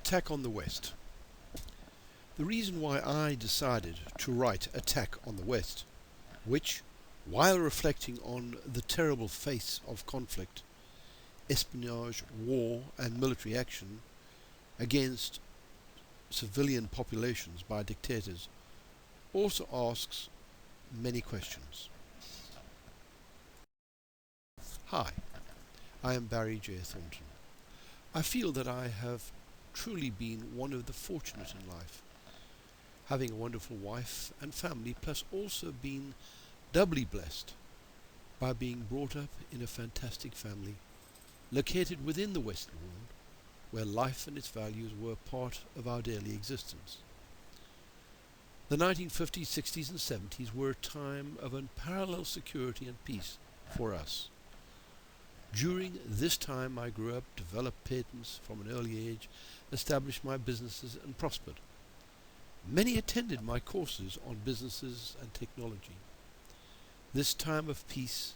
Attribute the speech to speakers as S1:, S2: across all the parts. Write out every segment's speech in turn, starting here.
S1: Attack on the West. The reason why I decided to write Attack on the West, which, while reflecting on the terrible face of conflict, espionage, war and military action against civilian populations by dictators, also asks many questions. Hi, I am Barry J. Thornton. I feel that I have truly been one of the fortunate in life, having a wonderful wife and family, plus also been doubly blessed by being brought up in a fantastic family located within the Western world, where life and its values were part of our daily existence. The 1950s, 60s and 70s were a time of unparalleled security and peace for us. During this time I grew up, developed patents from an early age, established my businesses and prospered. Many attended my courses on businesses and technology. This time of peace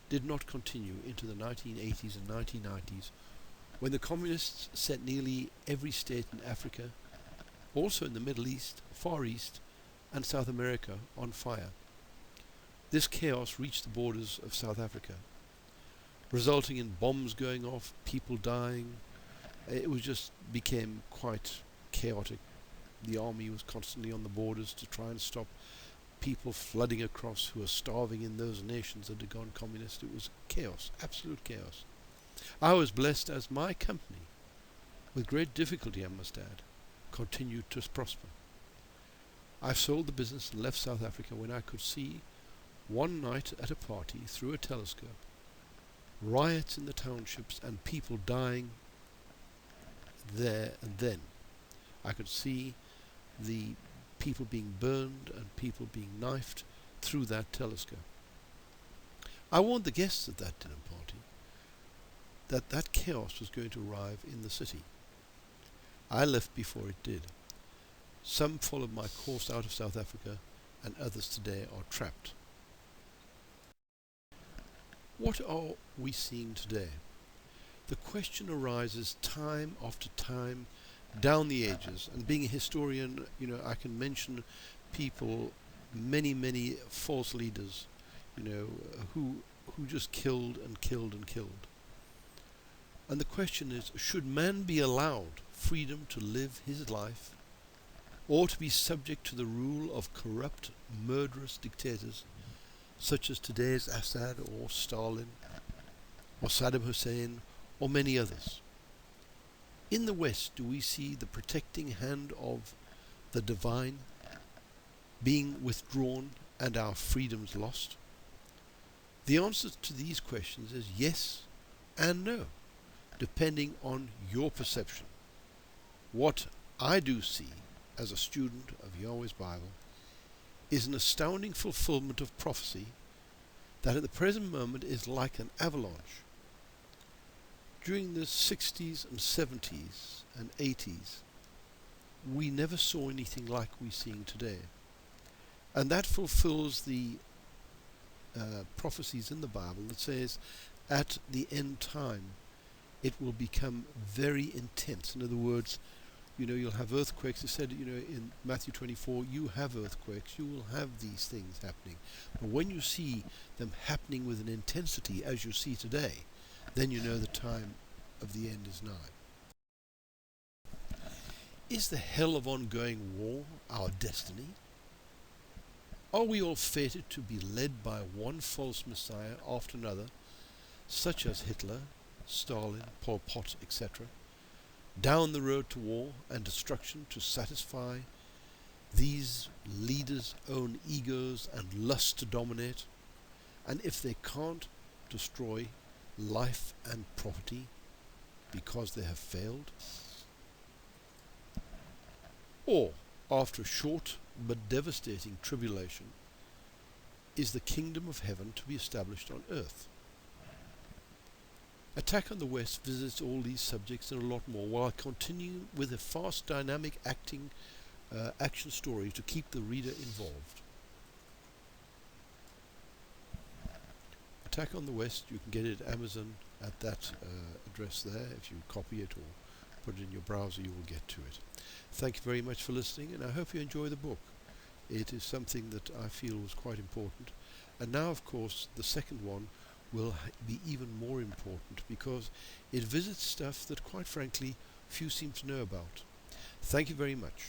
S1: did not continue into the 1980s and 1990s, when the communists set nearly every state in Africa, also in the Middle East, Far East and South America, on fire. This chaos reached the borders of South Africa, resulting in bombs going off, people dying. It just became quite chaotic. The army was constantly on the borders to try and stop people flooding across who were starving in those nations that had gone communist. It was chaos, absolute chaos. I was blessed as my company, with great difficulty I must add, continued to prosper. I sold the business and left South Africa when I could see, one night at a party through a telescope, riots in the townships and people dying there and then. I could see the people being burned and people being knifed through that telescope. I warned the guests at that dinner party that that chaos was going to arrive in the city. I left before it did. Some followed my course out of South Africa, and others today are trapped. What are we seeing today? The question arises time after time down the ages, and being a historian, I can mention people, many false leaders, who just killed and killed and killed. And the question is, should man be allowed freedom to live his life, or to be subject to the rule of corrupt, murderous dictators such as today's Assad or Stalin or Saddam Hussein or many others? In the West, do we see the protecting hand of the divine being withdrawn and our freedoms lost? The answer to these questions is yes and no, depending on your perception. What I do see as a student of Yahweh's Bible is an astounding fulfillment of prophecy that at the present moment is like an avalanche. During the 60s and 70s and 80s, we never saw anything like we're seeing today. And that fulfills the prophecies in the Bible that says at the end time it will become very intense. In other words, you'll have earthquakes. It said, in Matthew 24, you have earthquakes, you will have these things happening. But when you see them happening with an intensity as you see today, then you know the time of the end is nigh. Is the hell of ongoing war our destiny? Are we all fated to be led by one false messiah after another, such as Hitler, Stalin, Pol Pot, etc., down the road to war and destruction to satisfy these leaders' own egos and lust to dominate, and if they can't, destroy life and property because they have failed? Or, after a short but devastating tribulation, is the kingdom of heaven to be established on earth? Attack on the West visits all these subjects and a lot more, while continuing with a fast, dynamic action story to keep the reader involved. Attack on the West, you can get it at Amazon at that address there if you copy it or put it in your browser, you will get to it. Thank you very much for listening, and I hope you enjoy the book. It is something that I feel was quite important. And now, of course, the second one will be even more important because it visits stuff that, quite frankly, few seem to know about. Thank you very much.